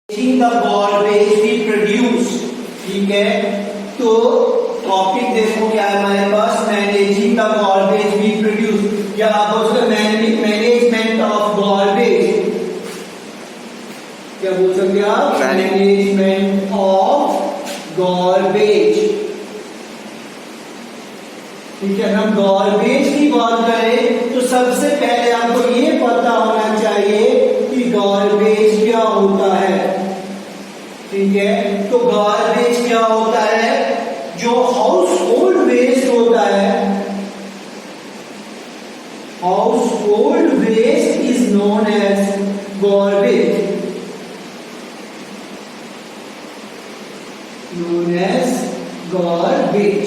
the garbage we produce, ठीक है। तो टॉपिक देखो क्या है हमारे पास, managing the garbage we produce, या आप बोल सकते मैनेजमेंट ऑफ गॉर्बेज, क्या बोल सकते हैं आप, मैनेजमेंट ऑफ गॉर्बेज, ठीक है। हम गॉर्बेज की बात करें तो सबसे पहले आपको ये पता होना चाहिए कि गॉर्बेज क्या होता है, ठीक है। तो गॉर्बेज क्या होता है, जो हाउस होल्ड वेस्ट होता है, household waste is known as garbage, known as garbage,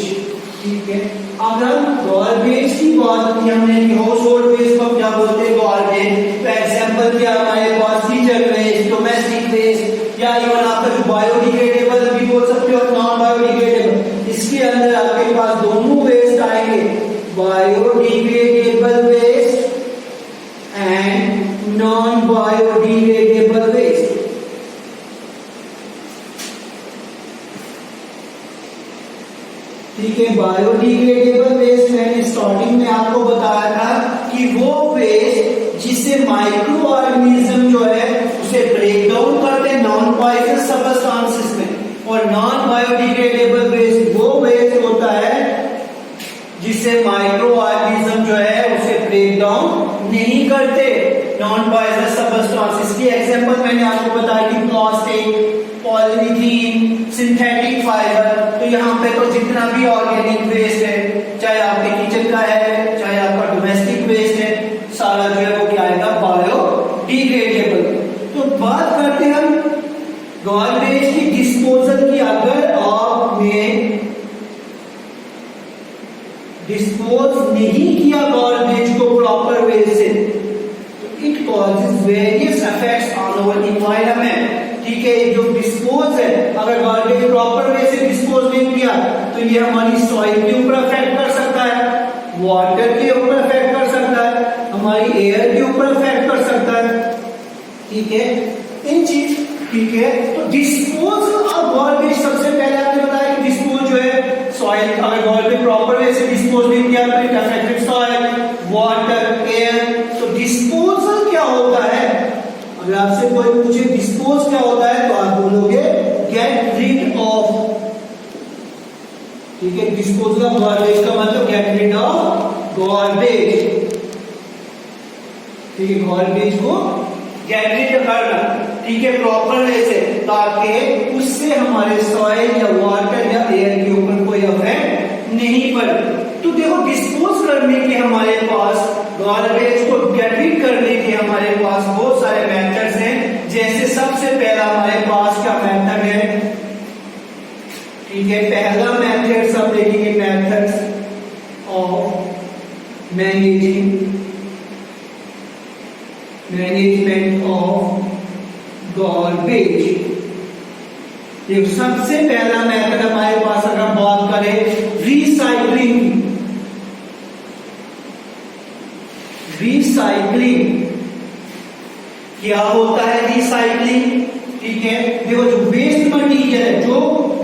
ठीक है। अगर हम गॉर्बेज की बात की हमने हाउस होल्ड वेस्ट को क्या बोलते हैं, गॉर्बेज। तो एग्जांपल क्या हमारे पास, किचन वेस्ट, डोमेस्टिक वेस्ट, या इवन आपका जो बायोडिग्रेडेबल भी बोल सकते हो, नॉन बायोडिग्रेडेबल, इसके अंदर आपके पास दोनों वेस्ट आएंगे, biodegradable waste and non biodegradable waste, ठीक है। बायोडिग्रेडेबल वेस्ट मैंने स्टार्टिंग में आपको बताया था कि वो वेस्ट जिसे माइक्रो ऑर्गेनिज्म जो है उसे ब्रेक डाउन करते हैं नॉन पॉइजनस सब्सटेंसेस में, और नॉन बायोडिग्रेडेबल वेस्ट वो वेस्ट होता है जिसे माइक्रो ऑर्गेनिज्म जो है उसे ब्रेक डाउन नहीं करते नॉन पॉइजनस सब्सटेंसेस की। एग्जांपल मैंने आपको बताया कि प्लास्टिक, पॉलीथीन, सिंथेटिक फाइबर। तो यहाँ पे तो जितना भी ऑर्गेनिक वेस्ट है, चाहे आपके किचन का है, चाहे आपका डोमेस्टिक वेस्ट है, सारा जो है वो क्या आएगा, बायोडिग्रेडेबल। तो बात करते हैं हम गॉर्बेज की डिस्पोजल की। अगर आपने डिस्पोज नहीं किया गॉर्बेज को प्रॉपर वे से, तो it causes various effects on our environment, ठीक है। जो डिस्पोज है, अगर गॉर्बेज प्रॉपर वे से डिस्पोज नहीं किया तो ये हमारी सॉइल के ऊपर अफेक्ट कर सकता है, वाटर के ऊपर अफेक्ट कर सकता है, हमारी एयर के ऊपर अफेक्ट कर सकता है, ठीक है। इन चीज, ठीक है। तो डिस्पोज ऑफ गॉर्बेज, सबसे पहले आपने बताया कि डिस्पोज जो है सॉइल, अगर गॉर्बेज प्रॉपर वे से डिस्पोज नहीं किया तो it affected soil, water, air. तो डिस्पोजल क्या होता है, अगर आपसे कोई पूछे डिस्पोज क्या होता है तो आप बोलोगे गेट रिड ऑफ, ठीक है। डिस्पोजल ऑफ गॉर्बेज का मतलब गेट रिड ऑफ गॉर्बेज, ठीक है। गॉर्बेज को गेट रिड करना, ठीक है, प्रॉपर वे से, ताकि उससे हमारे सॉइल या वाटर या एयर के ऊपर कोई इफेक्ट नहीं पड़े। तो देखो, डिस्पोज करने के हमारे पास, गॉर्बेज को गेट रिड करने के हमारे पास बहुत सारे मेथड्स हैं। जैसे सबसे पहला हमारे पास क्या मेथड है, ठीक है। पहला मेथड सब देखेंगे, methods of management of garbage. ये सबसे पहला मेथड हमारे पास, अगर हम बात करें रिसाइक्लिंग, रिसाइक्लिंग क्या होता है, रिसाइक्लिंग, ठीक है। देखो, जो वेस्ट मटेरियल है, जो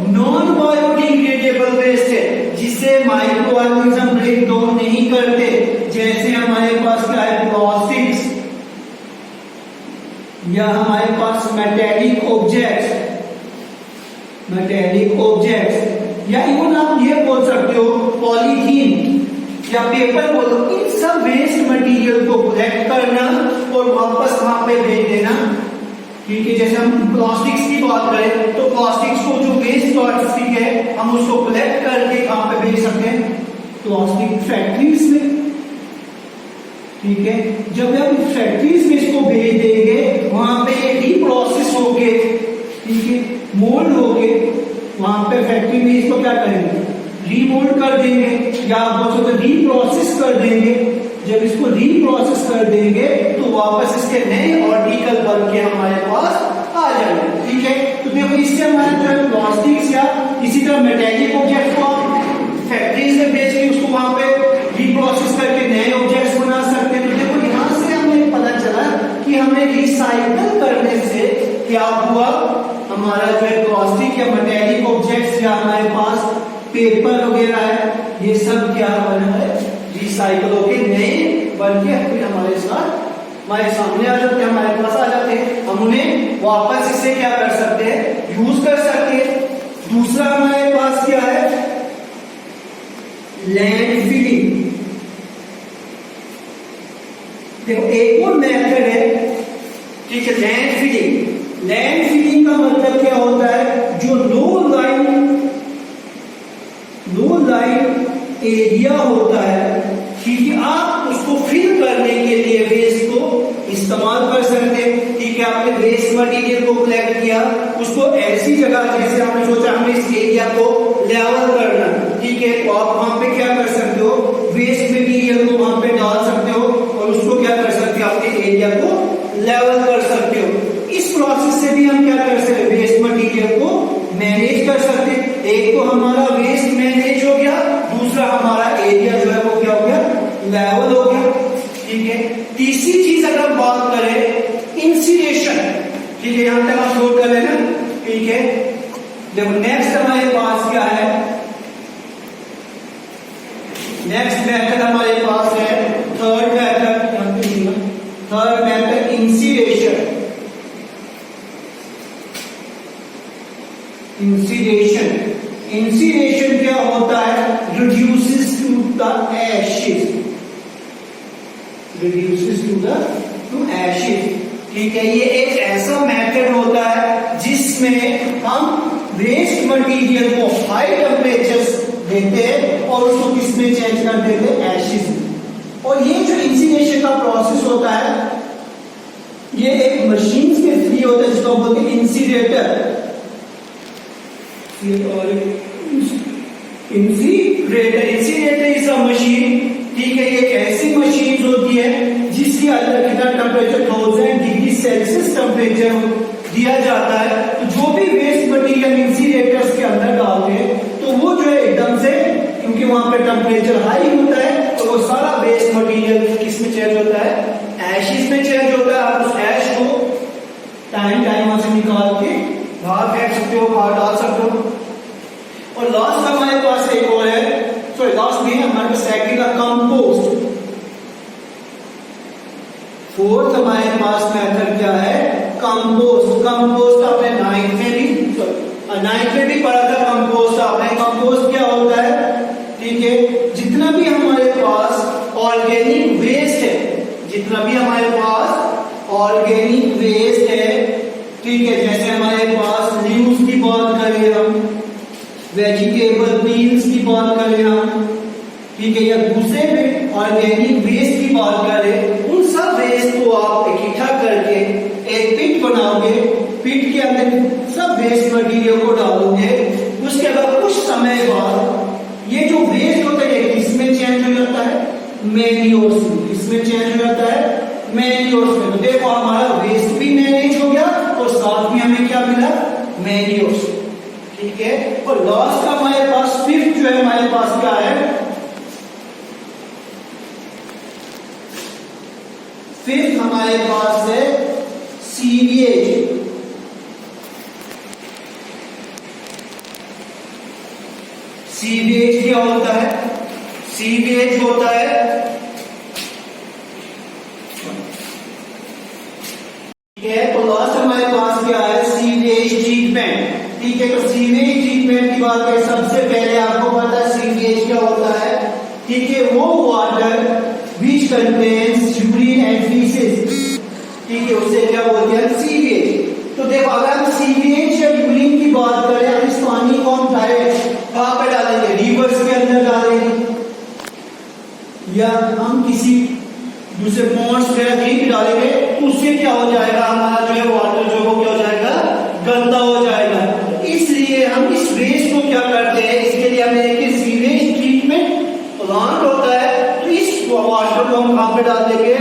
नॉन बायोडिग्रेडेबल वेस्ट है, जिसे माइक्रो ऑर्गेनिज्म ब्रेक डाउन नहीं करते, जैसे हमारे पास क्या है, प्लास्टिक्स, या हमारे पास मेटेलिक ऑब्जेक्ट्स, या इवन आप ये बोल सकते हो पॉलीथीन या पेपर बोलो। इन सब वेस्ट मटेरियल को कलेक्ट करना और वापस वहां पे भेज देना, ठीक है। जैसे हम प्लास्टिक्स की बात करें तो प्लास्टिक्स को जो वेस्ट प्लास्टिक है, हम उसको कलेक्ट करके कहां पे भेज सकते हैं, प्लास्टिक फैक्ट्रीज में, ठीक है। जब हम फैक्ट्रीज में इसको भेज देंगे, वहां पे ये रीप्रोसेस होके, ठीक है, मोल्ड होके, वहां पे फैक्ट्री में इसको क्या करेंगे, रीमोल्ड कर देंगे, या आप बोल सकते रीप्रोसेस कर देंगे। जब इसको रीप्रोसेस कर देंगे तो वापस इसके नए आर्टिकल बन के हमारे पास आ जाएंगे, ठीक है। तो देखो, इससे हमारे तरह प्लास्टिक्स या इसी तरह मेटेलिक ऑब्जेक्ट को फैक्ट्रीज में भेज के उसको वहां पे रीप्रोसेस करके नए ऑब्जेक्ट्स बना सकते हैं। तो देखो, यहां से हमें पता चला कि हमें रिसाइकल करने से क्या हुआ, हमारा जो है प्लास्टिक या मेटेलिक ऑब्जेक्ट्स या हमारे पास पेपर वगैरह है, ये सब क्या बना है, रिसाइकल होके नए बन के फिर हमारे साथ हमारे सामने आ जाते हैं, हमारे पास आ जाते हैं। हम उन्हें वापस इससे क्या कर सकते हैं, यूज कर सकते हैं। दूसरा हमारे पास क्या है, लैंडफिलिंग। देखो एक और मेथड है, ठीक है, लैंडफिलिंग। लैंडफिलिंग का मतलब क्या होता है, जो लो लाइन एरिया होता है, ठीक है, आप उसको फिल करने के लिए वेस्ट को इस्तेमाल कर सकते हैं। ठीक है, आपने वेस्ट मटेरियल को कलेक्ट किया, उसको ऐसी जगह, जैसे आपने सोचा हमें इस एरिया को लेवल करना, ठीक है, तो आप वहां पे क्या कर सकते हो, वेस्ट मटेरियल को वहां पे डाल सकते हो और उसको क्या कर सकते हो, अपने एरिया को लेवल कर सकते हो। इस प्रोसेस से भी हम क्या कर सकते हैं, वेस्ट मटेरियल को मैनेज कर सकते हैं। एक तो हमारा वेस्ट मैनेज हो गया, दूसरा हमारा एरिया जो है वो क्या हो गया, लेवल हो गया। ठीक है, तीसरी चीज अगर हम बात करें, इंसिनेशन, ठीक है, यहां तक आप नोट कर लेना। ठीक है, देखो नेक्स्ट हमारे पास क्या है, नेक्स्ट मेथड हमारे पास है थर्ड मेथड इंसिनेशन। इंसिनेशन क्या होता है, reduces to ashes। ठीक है, ये एक ऐसा मेथड होता है जिसमें हम वेस्ट मटेरियल को हाई टेम्परेचर देते हैं और उसको किसमें चेंज कर देते हैं, एशिज में। और ये जो इंसिनेशन का प्रोसेस होता है, ये एक मशीन के थ्री होता है जिसको बोलते हैं incinerator. Incinerator is a machine, ठीक है, ये एक ऐसी मशीन होती है जिसके अंदर कितना टेम्परेचर 1000 डिग्री सेल्सियस टेम्परेचर दिया जाता है। तो जो भी वेस्ट मटेरियल इंसिनरेटर्स के अंदर डालते हैं तो वो जो है एकदम से, क्योंकि वहां पे टेम्परेचर हाई होता है, तो वो सारा वेस्ट मटेरियल किसमें चेंज होता है, एशिज में चेंज होता है। आप उस एश को टाइम वहां से निकाल के बाहर फेंक सकते हो, बाहर डाल सकते हो। और लास्ट हमारे पास एक और है, सॉरी लास्ट नहीं, हमारे पास सेकंड का कंपोस्ट। फोर्थ हमारे पास मेथड क्या है, कंपोस्ट। कंपोस्ट आपने नाइन्थ में भी पढ़ा था कंपोस्ट आपने। कंपोस्ट क्या होता है, ठीक है, जितना भी हमारे पास ऑर्गेनिक वेस्ट है, जितना भी हमारे पास ऑर्गेनिक वेस्ट है, ठीक है, जैसे हमारे पास लीव्स की बात करें हम, वेजिटेबल पील्स की बात करें हम, ठीक है, या दूसरे में ऑर्गेनिक वेस्ट की बात करें, उन सब वेस्ट को आप इकट्ठा करके एक पिट बनाओगे, पिट के अंदर सब वेस्ट मटेरियल को डालोगे। उसके बाद कुछ समय बाद ये जो वेस्ट होता है इसमें चेंज हो जाता है मैन्योर्स में, इसमें चेंज हो जाता है मैन्योर्स में। तो देखो हमारा वेस्ट भी मैनेज हो गया और साथ में हमें क्या मिला, मैन्योर्स। ठीक है, और लास्ट का हमारे पास फिफ्थ जो है हमारे पास क्या है, फिफ्थ हमारे पास है सीवेज। सीवेज क्या होता है, सीवेज होता है, ठीक है, तो लास्ट हमारे पास क्या है, सीवेज ट्रीटमेंट। ठीक है, तो सीवेज ट्रीटमेंट की बात करें, सबसे पहले आपको पता है सीवेज क्या होता है, ठीक है, वो water which contains urine and faeces, ठीक है, उसे क्या बोलते हैं, सीवेज। तो देखो अगर हम सीवेज या यूरिन की बात करें, हम इस पानी को हम डायरेक्ट कहां पे डालेंगे, रिवर्स के अंदर डालेंगे, या हम किसी दूसरे पॉन्ड्स वगैरह कहीं भी डालेंगे, तो उससे क्या हो जाएगा, हमारा जो है वाटर जो है क्या हो जाएगा, गंदा हो जाएगा। इसलिए हम इस वेस्ट को क्या करते हैं, इसके लिए हमें एक सीवेज ट्रीटमेंट प्लांट होता है, तो इस वाटर को हम कहां पे डाल देंगे,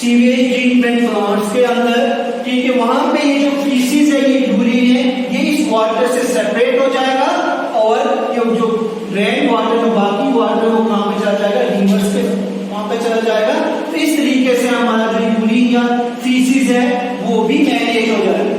सीवेज ट्रीटमेंट प्लांट्स के अंदर। ठीक है, वहां पे ये जो फीसिस है, ये यूरिन है, ये इस वाटर से सेपरेट हो जाएगा और ये जो रेन वाटर, जो बाकी वाटर वो कहां पे चला जाएगा, रिवर्स के वहां पे चला जाएगा। तो इस तरीके से हमारा जो यूरिन या फीसिस है वो भी मैनेज हो जाएगा।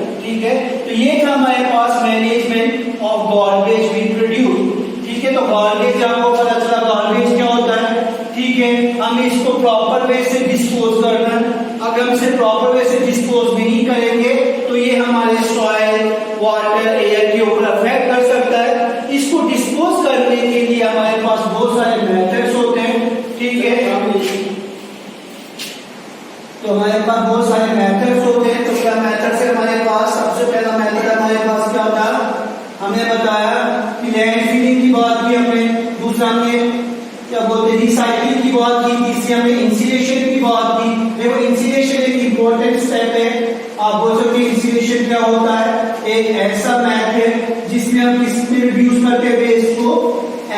तो ये था हमारे पास management of garbage we produce. ठीक है, तो गार्बेज आपको पता चला गार्बेज क्या होता है। ठीक है, हमें इसको प्रॉपर वे से डिस्पोज करना है। अगर हम इसे प्रॉपर वे से डिस्पोज नहीं करेंगे तो ये हमारे सॉइल, वाटर, एयर के ऊपर अफेक्ट कर सकता है। इसको डिस्पोज करने के लिए हमारे पास बहुत सारे मेथड्स होते हैं। ठीक है, तो हमारे पास बहुत सारे मेथड्स होते हैं। तो क्या मेथड से हमारे पास सबसे पहला मेथड हमारे पास क्या होता है, हमने बताया कि लैंड फिलिंग की बात की हमने, दूसरा हमने क्या बोलते हैं रिसाइकलिंग की बात की, तीसरी हमने इंसिलेशन की बात की। देखो इंसिलेशन एक इंपॉर्टेंट स्टेप है। आप बोल सकते हैं इंसिलेशन क्या होता है, एक ऐसा मेथड जिसमें हम किसमें रिड्यूस करते हैं वेस्ट को,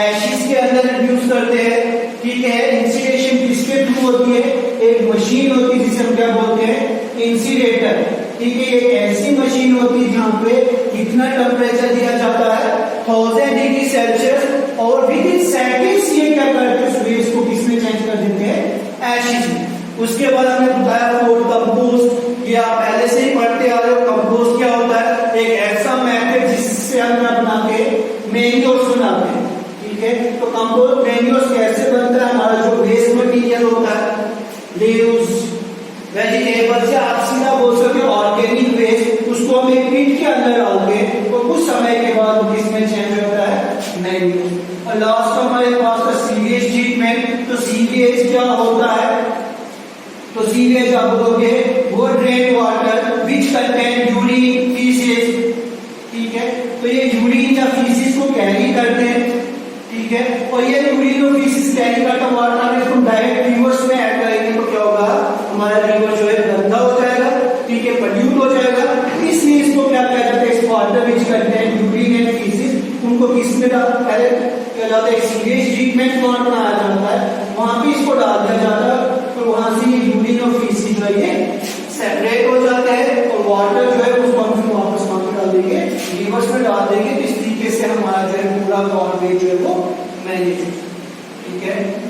एशिस के अंदर रिड्यूस करते हैं। ठीक है, इंसिलेशन किसके थ्रू होती है, एक मशीन होती है जिसे हम क्या बोलते हैं इंसिलेटर। ठीक है, एक ऐसी मशीन होती है जहाँ पे कितना टेम्परेचर दिया जाता है 1000 डिग्री सेल्सियस, और विद इन सेकंड्स ये क्या करते हैं वेस्ट को किसमें चेंज कर देते हैं, एशिस में। उसके बाद हमने बताया फूड कंपोस्ट, ये आप पहले से ही पढ़ते आ रहे हो। कंपोस्ट क्या होता है, एक ऐसा मेथड जिससे हम क्या बनाते हैं मैन्योर्स बनाते हैं। ठीक है, तो कंपोस्ट मैन्योर्स कैसे बनता है, हमारा जो वेस्ट मटेरियल होता है लीव्स, वेजिटेबल्स, या आप सीधा बोल सकते हो ऑर्गेनिक वेस्ट, उसको हम एक पिट के अंदर डालते हैं तो कुछ समय के बाद किसमें चेंज होता है मैन्योर। और लास्ट हमारे पास का सीवेज ट्रीटमेंट। तो सीवेज क्या होता है, तो सीवेज आप बोलोगे वो drain water which contain urine, faeces. ठीक है, तो ये यूरिन या फीसेस को कैरी करते हैं। ठीक है, और ये यूरिन और फीसेस कैरी करता वाटर में इसको डायरेक्ट रिवर्स में ऐड करेंगे तो क्या होगा, हमारा रिवर जो है गंदा हो जाएगा। ठीक है, पोल्यूट हो जाएगा। इसलिए इसको क्या कहा जाता है, इस water which contain urine and faeces, उनको किस में पहले क्या जाता है सीवेज ट्रीटमेंट प्लांट बनाया जाता है, वहां पे इसको डाल दिया जाता है। तो वहां से ये यूरिन और फीसेस जो है ये सेपरेट हो जाते हैं, और वाटर जो है उसको हम फिर वापस वहां पे डाल देंगे, रिवर्स में डाल देंगे। तो इस तरीके से हमारा जो है पूरा गार्बेज जो है वो मैनेज। ठीक है।